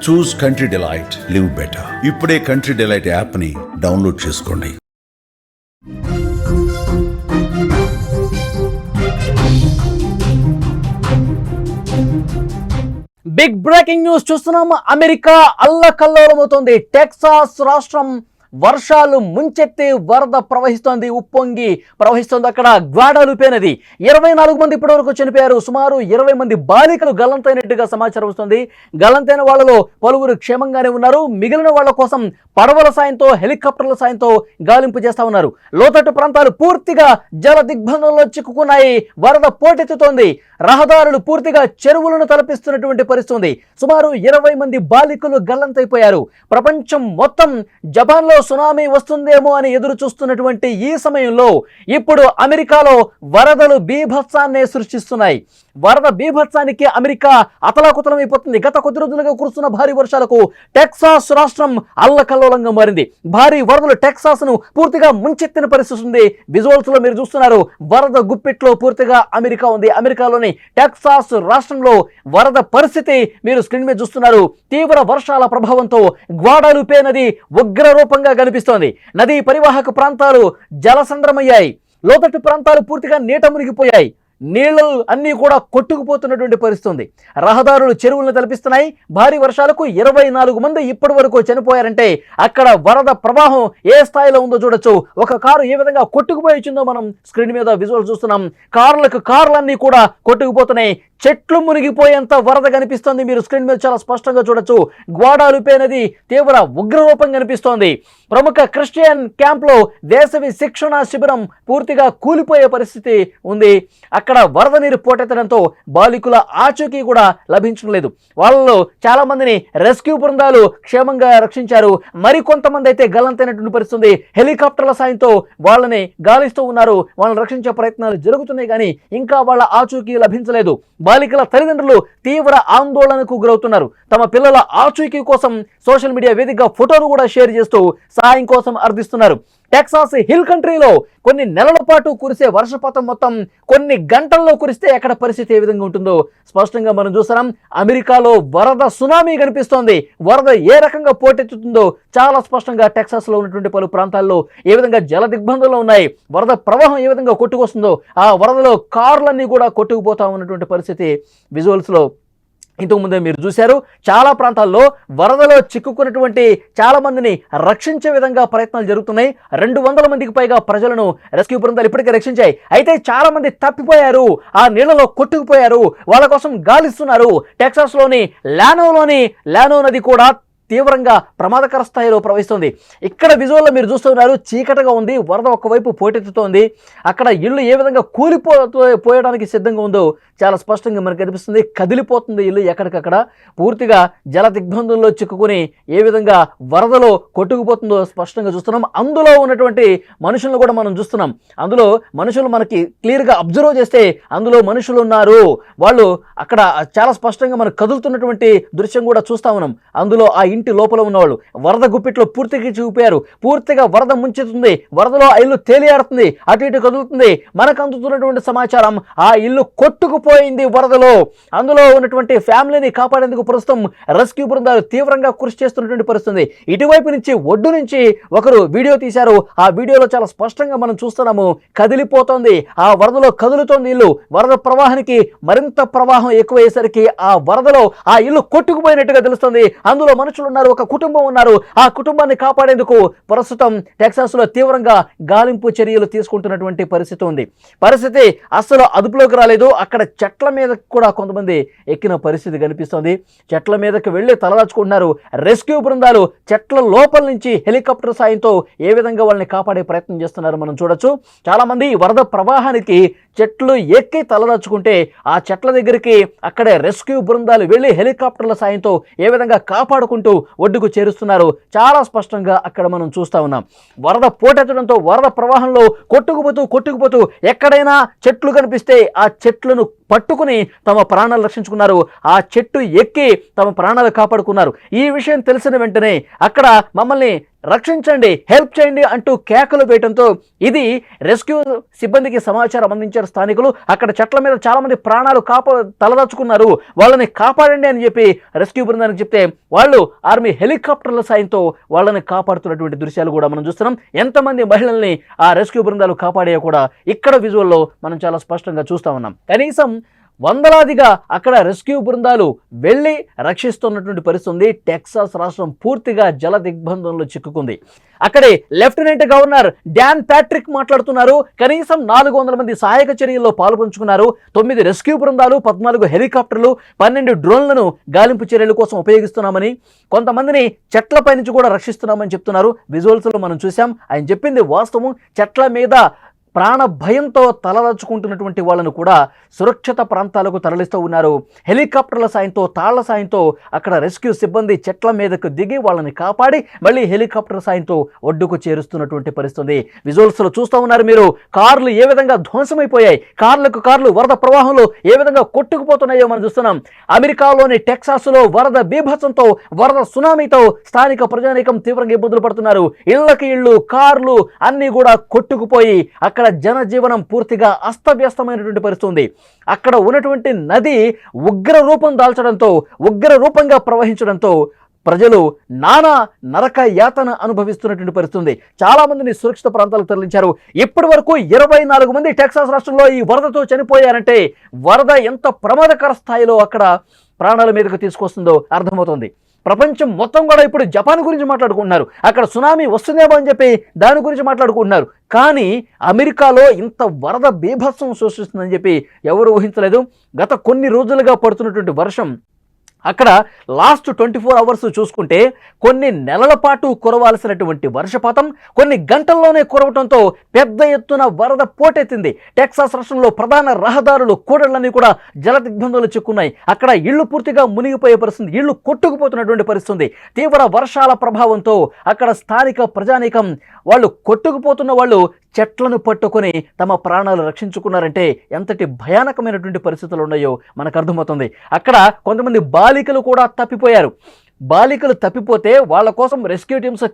చూస్ country delight, live better. ఇప్పుడే country delight app ని download చేసుకోండి. బిగ్ బ్రేకింగ్ న్యూస్ చూస్తున్నాం. అమెరికా అల్లకల్లోలమవుతోంది. టెక్సాస్ రాష్ట్రం వర్షాలు ముంచెత్తి వరద ప్రవహిస్తోంది, ఉప్పొంగి ప్రవహిస్తోంది. అక్కడ గ్వాడాలుపే నది. 24 మంది ఇప్పటివరకు చనిపోయారు. సుమారు 20 మంది బాలికలు గల్లంతైనట్టుగా సమాచారం వస్తుంది. గల్లంతైన వాళ్లలో పలువురు క్షేమంగానే ఉన్నారు. మిగిలిన వాళ్ల కోసం పడవల సాయంతో, హెలికాప్టర్ల సాయంతో గాలింపు చేస్తా ఉన్నారు. లోతట్టు ప్రాంతాలు పూర్తిగా జల దిగ్బంధంలో చిక్కుకున్నాయి. వరద పోటెత్తుతోంది. రహదారులు పూర్తిగా చెరువులను తలపిస్తున్నటువంటి పరిస్థితి. సుమారు 20 మంది బాలికలు గల్లంతైపోయారు. ప్రపంచం మొత్తం జపాన్లో సునామీ వస్తుందేమో అని ఎదురు చూస్తున్నటువంటి ఈ సమయంలో ఇప్పుడు అమెరికాలో వరదలు బీభత్సాన్ని సృష్టిస్తున్నాయి. వరద బీభత్సానికి అమెరికా అతలాకుతలమైపోతుంది. గత కొద్ది రోజులుగా కురుస్తున్న భారీ వర్షాలకు టెక్సాస్ రాష్ట్రం అల్లకల్లోలంగా మారింది. భారీ వరదలు టెక్సాస్ ను పూర్తిగా ముంచెత్తిన పరిస్థితి ఉంది. విజువల్స్ లో మీరు చూస్తున్నారు. వరద గుప్పిట్లో పూర్తిగా అమెరికా ఉంది. అమెరికాలోని టెక్సాస్ రాష్ట్రంలో వరద పరిస్థితి మీరు స్క్రీన్ మీద చూస్తున్నారు. తీవ్ర వర్షాల ప్రభావంతో గ్వాడాలుపే నది ఉగ్ర రూపంగా కనిపిస్తోంది. నదీ పరివాహక ప్రాంతాలు జలసంద్రమయ్యాయి. లోతట్టు ప్రాంతాలు పూర్తిగా నీట మునిగిపోయాయి. నీళ్లు అన్నీ కూడా కొట్టుకుపోతున్నటువంటి పరిస్థితి. రహదారులు చెరువులను తలపిస్తున్నాయి. భారీ వర్షాలకు 24 మంది ఇప్పటి వరకు చనిపోయారంటే అక్కడ వరద ప్రవాహం ఏ స్థాయిలో ఉందో చూడొచ్చు. ఒక కారు ఏ విధంగా కొట్టుకుపోయిందో మనం స్క్రీన్ మీద విజువల్ చూస్తున్నాం. కార్లన్నీ కూడా కొట్టుకుపోతున్నాయి. చెట్లు మునిగిపోయేంత వరద కనిపిస్తోంది. మీరు స్క్రీన్ మీద చాలా స్పష్టంగా చూడొచ్చు. గ్వాడాలుపే నది తీవ్ర ఉగ్రరూపం కనిపిస్తోంది. ప్రముఖ క్రిస్టియన్ క్యాంప్లో వేసవి శిక్షణ శిబిరం పూర్తిగా కూలిపోయే పరిస్థితి ఉంది. అక్కడ వరద నీరు పోటెత్తడంతో బాలికల ఆచూకీ కూడా లభించడం లేదు. వాళ్ళలో చాలా మందిని రెస్క్యూ బృందాలు క్షేమంగా రక్షించారు. మరికొంతమంది అయితే గల్లంతైనటువంటి పరిస్థితి. హెలికాప్టర్ల సాయంతో వాళ్ళని గాలిస్తూ ఉన్నారు. వాళ్ళని రక్షించే ప్రయత్నాలు జరుగుతున్నాయి, కానీ ఇంకా వాళ్ళ ఆచూకీ లభించలేదు. బాలికల తల్లిదండ్రులు తీవ్ర ఆందోళనకు గురవుతున్నారు. తమ పిల్లల ఆచూకీ కోసం సోషల్ మీడియా వేదికగా ఫోటోలు కూడా షేర్ చేస్తూ సహాయం కోసం అర్థిస్తున్నారు. టెక్సాస్ హిల్ కంట్రీలో కొన్ని నెలల పాటు కురిసే వర్షపాతం మొత్తం కొన్ని గంటల్లో కురిస్తే అక్కడ పరిస్థితి ఏ విధంగా ఉంటుందో స్పష్టంగా మనం చూస్తున్నాం. అమెరికాలో వరద సునామీ కనిపిస్తోంది. వరద ఏ రకంగా పోటెత్తుతుందో చాలా స్పష్టంగా టెక్సాస్లో ఉన్నటువంటి పలు ప్రాంతాల్లో ఏ విధంగా జల దిగ్బంధంలో ఉన్నాయి. వరద ప్రవాహం ఏ విధంగా కొట్టుకొస్తుందో, ఆ వరదలో కార్లన్నీ కూడా కొట్టుకుపోతా ఉన్నటువంటి పరిస్థితి విజువల్స్లో ఇంతకుముందే మీరు చూశారు. చాలా ప్రాంతాల్లో వరదలో చిక్కుకున్నటువంటి చాలా మందిని రక్షించే విధంగా ప్రయత్నాలు జరుగుతున్నాయి. 200 మందికి పైగా ప్రజలను రెస్క్యూ బృందాలు ఇప్పటికే రక్షించాయి. అయితే చాలా మంది తప్పిపోయారు, ఆ నీళ్లలో కొట్టుకుపోయారు. వాళ్ళ కోసం గాలిస్తున్నారు. టెక్సాస్లోని లానో నది కూడా తీవ్రంగా ప్రమాదకర స్థాయిలో ప్రవహిస్తుంది. ఇక్కడ విజువల్లో మీరు చూస్తున్నారు. చీకటిగా ఉంది. వరద ఒకవైపు పోటెత్తుతోంది. అక్కడ ఇల్లు ఏ విధంగా పోయడానికి సిద్ధంగా ఉందో చాలా స్పష్టంగా మనకు కనిపిస్తుంది. కదిలిపోతుంది ఇల్లు ఎక్కడికక్కడ. పూర్తిగా జల దిగ్బంధంలో చిక్కుకుని ఏ విధంగా వరదలో కొట్టుకుపోతుందో స్పష్టంగా చూస్తున్నాం. అందులో ఉన్నటువంటి మనుషులను కూడా మనం చూస్తున్నాం. అందులో మనుషులు మనకి క్లియర్గా అబ్జర్వ్ చేస్తే అందులో మనుషులు ఉన్నారు. వాళ్ళు అక్కడ చాలా స్పష్టంగా మనకు కదులుతున్నటువంటి దృశ్యం కూడా చూస్తా ఉన్నాం. అందులో ఆ ఇంటి లోపల ఉన్నవాళ్ళు వరద గుప్పిట్లో పూర్తిగా చూపారు. పూర్తిగా వరద ముంచెత్తుంది. వరదలో ఆ ఇల్లు తేలియాడుతుంది, అటు ఇటు కదులుతుంది. మనకు అందుతున్నటువంటి సమాచారం ఆ ఇల్లు కొట్టుకుపోయింది వరదలో. అందులో ఉన్నటువంటి ఫ్యామిలీని కాపాడేందుకు ప్రస్తుతం రెస్క్యూ బృందాలు తీవ్రంగా కృషి చేస్తున్నటువంటి పరిస్థితి. ఇటువైపు నుంచి ఒడ్డు నుంచి ఒకరు వీడియో తీశారు. ఆ వీడియోలో చాలా స్పష్టంగా మనం చూస్తున్నాము. కదిలిపోతోంది, ఆ వరదలో కదులుతోంది ఇల్లు. వరద ప్రవాహానికి మరింత ప్రవాహం ఎక్కువయ్యేసరికి ఆ వరదలో ఆ ఇల్లు కొట్టుకుపోయినట్టుగా తెలుస్తుంది. అందులో మనుషులు ఉన్నారు, ఒక కుటుంబం ఉన్నారు. ఆ కుటుంబాన్ని కాపాడేందుకు ప్రస్తుతం టెక్సాస్ లో తీవ్రంగా గాలింపు చర్యలు తీసుకుంటున్నటువంటి పరిస్థితి ఉంది. పరిస్థితి అస్సలు అదుపులోకి రాలేదు. అక్కడ చెట్ల మీద కూడా కొంతమంది ఎక్కిన పరిస్థితి కనిపిస్తోంది. చెట్ల మీదకి వెళ్ళి తలదాచుకుంటున్నారు. రెస్క్యూ బృందాలు చెట్ల లోపల నుంచి హెలికాప్టర్ సాయంతో ఏ విధంగా వాళ్ళని కాపాడే ప్రయత్నం చేస్తున్నారు మనం చూడొచ్చు. చాలా మంది వరద ప్రవాహానికి చెట్లు ఎక్కి తలదాచుకుంటే ఆ చెట్ల దగ్గరికి అక్కడే రెస్క్యూ బృందాలు వెళ్ళి హెలికాప్టర్ల సాయంతో ఏ విధంగా కాపాడుకుంటూ ఒడ్డుకు చేరుస్తున్నారు. చాలా స్పష్టంగా అక్కడ మనం చూస్తా ఉన్నాం. వరద పోటెత్తడంతో వరద ప్రవాహంలో కొట్టుకుపోతూ ఎక్కడైనా చెట్లు కనిపిస్తే ఆ చెట్లను పట్టుకుని తమ ప్రాణాలు రక్షించుకున్నారు. ఆ చెట్టు ఎక్కి తమ ప్రాణాలు కాపాడుకున్నారు. ఈ విషయం తెలిసిన వెంటనే అక్కడ మమ్మల్ని రక్షించండి, హెల్ప్ చేయండి అంటూ కేకలు వేయడంతో ఇది రెస్క్యూ సిబ్బందికి సమాచారం అందించారు స్థానికులు. అక్కడ చెట్ల మీద చాలా మంది ప్రాణాలు తలదాచుకున్నారు, వాళ్ళని కాపాడండి అని చెప్పి రెస్క్యూ బృందానికి చెప్తే వాళ్ళు ఆర్మీ హెలికాప్టర్ల సాయంతో వాళ్ళని కాపాడుతున్నటువంటి దృశ్యాలు కూడా మనం చూస్తున్నాం. ఎంతమంది మహిళల్ని ఆ రెస్క్యూ బృందాలు కాపాడాయో కూడా ఇక్కడ విజువల్లో మనం చాలా స్పష్టంగా చూస్తా ఉన్నాం. కనీసం వందలాదిగా అక్కడ రెస్క్యూ బృందాలు వెళ్ళి రక్షిస్తున్నటువంటి పరిస్థితి ఉంది. టెక్సాస్ రాష్ట్రం పూర్తిగా జల దిగ్బంధంలో చిక్కుకుంది. అక్కడే లెఫ్టినెంట్ గవర్నర్ డాన్ ప్యాట్రిక్ మాట్లాడుతున్నారు. కనీసం 400 మంది సహాయక చర్యల్లో పాల్పంచుకున్నారు. 9 రెస్క్యూ బృందాలు, 14 హెలికాప్టర్లు, 12 డ్రోన్లను గాలింపు చర్యల కోసం ఉపయోగిస్తున్నామని, కొంతమందిని చెట్లపై నుంచి కూడా రక్షిస్తున్నామని చెప్తున్నారు. విజువల్స్లో మనం చూసాం. ఆయన చెప్పింది వాస్తవం. చెట్ల మీద ప్రాణ భయంతో తలదాచుకుంటున్నటువంటి వాళ్ళను కూడా సురక్షిత ప్రాంతాలకు తరలిస్తూ ఉన్నారు. హెలికాప్టర్ల సాయంతో, తాళ్ల సాయంతో అక్కడ రెస్క్యూ సిబ్బంది చెట్ల మీదకు దిగి వాళ్ళని కాపాడి మళ్ళీ హెలికాప్టర్ సాయంతో ఒడ్డుకు చేరుస్తున్నటువంటి పరిస్థితి. విజువల్స్లో చూస్తూ ఉన్నారు మీరు. కార్లు ఏ విధంగా ధ్వంసమైపోయాయి, కార్లు వరద ప్రవాహంలో ఏ విధంగా కొట్టుకుపోతున్నాయో మనం చూస్తున్నాం. అమెరికాలోని టెక్సాస్లో వరద బీభత్సంతో, వరద సునామీతో స్థానిక ప్రజానీకం తీవ్రంగా ఇబ్బందులు పడుతున్నారు. ఇళ్లకి ఇళ్ళు, కార్లు అన్నీ కూడా కొట్టుకుపోయి అక్కడ జనజీవనం పూర్తిగా అస్తవ్యస్తమైనటువంటి పరిస్థితి. అక్కడ ఉన్నటువంటి నది ఉగ్ర రూపం దాల్చడంతో, ఉగ్ర రూపంగా ప్రవహించడంతో ప్రజలు నానా నరక యాతన అనుభవిస్తున్నటువంటి పరిస్థితి. చాలా మందిని సురక్షిత ప్రాంతాలకు తరలించారు. ఇప్పటి వరకు 24 మంది టెక్సాస్ రాష్ట్రంలో ఈ వరదతో చనిపోయారంటే వరద ఎంత ప్రమాదకర స్థాయిలో అక్కడ ప్రాణాల మీదకు తీసుకొస్తుందో అర్థమవుతుంది. ప్రపంచం మొత్తం కూడా ఇప్పుడు జపాన్ గురించి మాట్లాడుకుంటున్నారు. అక్కడ సునామీ వస్తుందేమో అని చెప్పి దాని గురించి మాట్లాడుకుంటున్నారు. కానీ అమెరికాలో ఇంత వరద బీభత్సం సృష్టిస్తుందని చెప్పి ఎవరు ఊహించలేదు. గత కొన్ని రోజులుగా పడుతున్నటువంటి వర్షం అక్కడ లాస్ట్ 24 అవర్స్ చూసుకుంటే కొన్ని నెలల పాటు కురవాల్సినటువంటి వర్షపాతం కొన్ని గంటల్లోనే కురవడంతో పెద్ద ఎత్తున వరద పోటెత్తింది. టెక్సాస్ రాష్ట్రంలో ప్రధాన రహదారులు, కూడళ్లన్నీ కూడా జల దిగ్బంధంలో చిక్కున్నాయి. అక్కడ ఇళ్లు పూర్తిగా మునిగిపోయే పరిస్థితి, ఇళ్లు కొట్టుకుపోతున్నటువంటి పరిస్థితి. తీవ్ర వర్షాల ప్రభావంతో అక్కడ స్థానిక ప్రజానీకం వాళ్ళు కొట్టుకుపోతున్న వాళ్ళు చెట్లను పట్టుకొని తమ ప్రాణాలు రక్షించుకున్నారంటే ఎంతటి భయానకమైనటువంటి పరిస్థితులు ఉన్నాయో మనకు అర్థమవుతుంది. అక్కడ కొంతమంది బాలికలు కూడా తప్పిపోయారు. బాలికలు తప్పిపోతే వాళ్ళ కోసం రెస్క్యూ టీమ్స్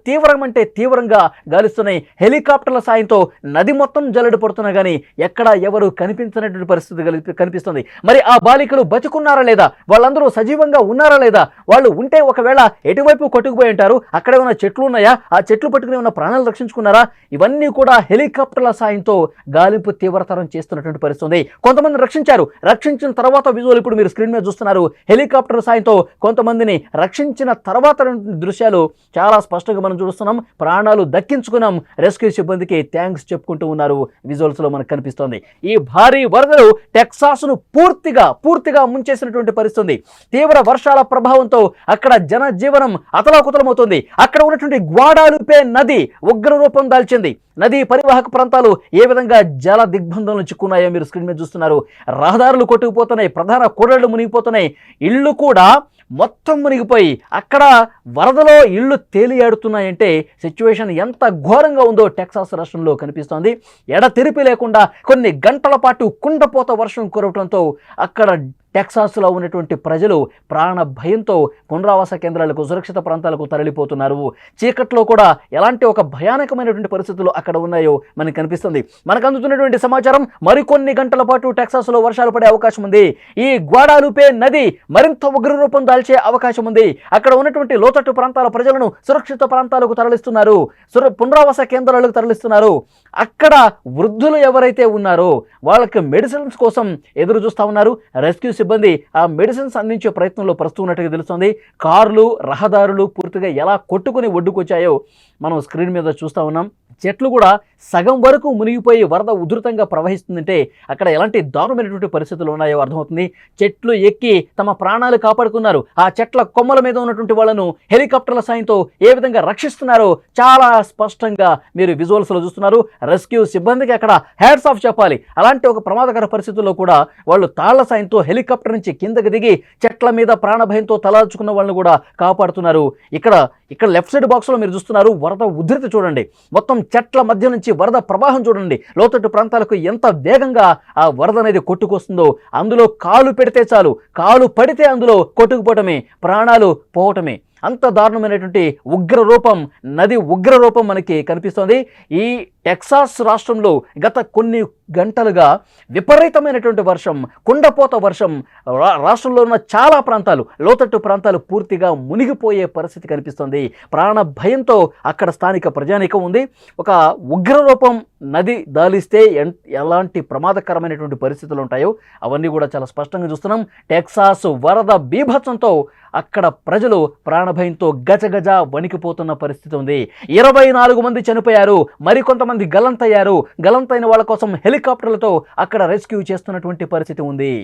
తీవ్రంగా గాలిస్తున్నాయి. హెలికాప్టర్ల సాయంతో నది మొత్తం జల్లెడ పడుతున్నా కానీ ఎక్కడ ఎవరు కనిపించినటువంటి పరిస్థితి కనిపిస్తుంది. మరి ఆ బాలికలు బతుకున్నారా లేదా, వాళ్ళందరూ సజీవంగా ఉన్నారా లేదా, వాళ్ళు ఉంటే ఒకవేళ ఎటువైపు కొట్టుకుపోయి ఉంటారు, అక్కడ ఏమైనా చెట్లు ఉన్నాయా, ఆ చెట్లు పట్టుకుని ఉన్న ప్రాణాలు రక్షించుకున్నారా, ఇవన్నీ కూడా హెలికాప్టర్ల సాయంతో గాలింపు తీవ్రతరం చేస్తున్నటువంటి పరిస్థితి. కొంతమంది రక్షించిన తర్వాత విజువల్ ఇప్పుడు మీరు స్క్రీన్ మీద చూస్తున్నారు. హెలికాప్టర్ సాయంతో కొంతమందిని రక్షించిన తర్వాత దృశ్యాలు చాలా స్పష్టంగా మనం చూస్తున్నాం. ప్రాణాలు దక్కించుకున్నాం, రెస్క్యూ సిబ్బందికి థ్యాంక్స్ చెప్పుకుంటూ ఉన్నారు. విజువల్స్ లో మనకు కనిపిస్తోంది. ఈ భారీ వరదలు టెక్సాస్ ను పూర్తిగా ముంచేసినటువంటి పరిస్థితి. తీవ్ర వర్షాల ప్రభావంతో అక్కడ జనజీవనం అతలాకుతలమవుతుంది. అక్కడ ఉన్నటువంటి గ్వాడాలుపే నది ఉగ్ర రూపం దాల్చింది. నదీ పరివాహక ప్రాంతాలు ఏ విధంగా జల దిగ్బంధంలో చిక్కున్నాయో మీరు స్క్రీన్ మీద చూస్తున్నారు. రహదారులు కొట్టుకుపోతున్నాయి, ప్రధాన కూడళ్లు మునిగిపోతున్నాయి, ఇళ్ళు కూడా మొత్తం మునిగిపోయి అక్కడ వరదలో ఇళ్ళు తేలియాడుతున్నాయంటే సిచ్యువేషన్ ఎంత ఘోరంగా ఉందో టెక్సాస్ రాష్ట్రంలో కనిపిస్తోంది. ఎడతెరిపి లేకుండా కొన్ని గంటల పాటు కుండపోత వర్షం కురవడంతో అక్కడ టెక్సాస్లో ఉన్నటువంటి ప్రజలు ప్రాణ భయంతో పునరావాస కేంద్రాలకు, సురక్షిత ప్రాంతాలకు తరలిపోతున్నారు. చీకట్లో కూడా ఎలాంటి ఒక భయానకమైనటువంటి పరిస్థితులు అక్కడ ఉన్నాయో మనకు కనిపిస్తుంది. మనకు అందుతున్నటువంటి సమాచారం మరికొన్ని గంటల పాటు టెక్సాస్లో వర్షాలు పడే అవకాశం ఉంది. ఈ గ్వాడాలుపే నది మరింత ఉగ్రరూపం దాల్చే అవకాశం ఉంది. అక్కడ ఉన్నటువంటి లోతట్టు ప్రాంతాల ప్రజలను సురక్షిత ప్రాంతాలకు తరలిస్తున్నారు, పునరావాస కేంద్రాలకు తరలిస్తున్నారు. అక్కడ వృద్ధులు ఎవరైతే ఉన్నారో వాళ్ళకి మెడిసిన్స్ కోసం ఎదురు చూస్తూ ఉన్నారు. రెస్క్యూ సిబ్బంది ఆ మెడిసిన్స్ అందించే ప్రయత్నంలో ప్రస్తున్నట్టుగా తెలుస్తుంది. కార్లు, రహదారులు పూర్తిగా ఎలా కొట్టుకుని ఒడ్డుకొచ్చాయో మనం స్క్రీన్ మీద చూస్తూ ఉన్నాం. చెట్లు కూడా సగం వరకు మునిగిపోయి వరద ఉధృతంగా ప్రవహిస్తుందంటే అక్కడ ఎలాంటి దారుణమైనటువంటి పరిస్థితులు ఉన్నాయో అర్థమవుతుంది. చెట్లు ఎక్కి తమ ప్రాణాలు కాపాడుకున్నారు. ఆ చెట్ల కొమ్మల మీద ఉన్నటువంటి వాళ్ళను హెలికాప్టర్ల సాయంతో ఏ విధంగా రక్షిస్తున్నారో చాలా స్పష్టంగా మీరు విజువల్స్లో చూస్తున్నారు. రెస్క్యూ సిబ్బందికి అక్కడ హ్యాట్స్ ఆఫ్ చెప్పాలి. అలాంటి ఒక ప్రమాదకర పరిస్థితుల్లో కూడా వాళ్ళు తాళ్ల సాయంతో హెలికాప్టర్ నుంచి కిందకి దిగి చెట్ల మీద ప్రాణభయంతో తలాచుకున్న వాళ్ళని కూడా కాపాడుతున్నారు. ఇక్కడ లెఫ్ట్ సైడ్ బాక్స్లో మీరు చూస్తున్నారు వరద ఉధృతి చూడండి. మొత్తం చెట్ల మధ్య నుంచి వరద ప్రవాహం చూడండి. లోతట్టు ప్రాంతాలకు ఎంత వేగంగా ఆ వరద అనేది కొట్టుకొస్తుందో. అందులో కాలు పెడితే చాలు, కాలు పడితే అందులో కొట్టుకుపోవటమే, ప్రాణాలు పోవటమే. అంత దారుణమైనటువంటి ఉగ్ర రూపం, నది ఉగ్ర రూపం మనకి కనిపిస్తోంది. ఈ టెక్సాస్ రాష్ట్రంలో గత కొన్ని గంటలుగా విపరీతమైనటువంటి వర్షం, కుండపోత వర్షం, రాష్ట్రంలో ఉన్న చాలా ప్రాంతాలు, లోతట్టు ప్రాంతాలు పూర్తిగా మునిగిపోయే పరిస్థితి కనిపిస్తుంది. ప్రాణ భయంతో అక్కడ స్థానిక ప్రజానీకం ఉంది. ఒక ఉగ్ర రూపం నది దాలిస్తే ఎలాంటి ప్రమాదకరమైనటువంటి పరిస్థితులు ఉంటాయో అవన్నీ కూడా చాలా స్పష్టంగా చూస్తున్నాం. టెక్సాస్ వరద బీభత్సంతో అక్కడ ప్రజలు ప్రాణభయంతో గజగజ వణికిపోతున్న పరిస్థితి ఉంది. 24 మంది చనిపోయారు, మరికొంతమంది గల్లంతయ్యారు. గల్లంతైన వాళ్ళ కోసం హెలికాప్టర్లతో అక్కడ రెస్క్యూ చేస్తున్నటువంటి పరిస్థితి ఉంది.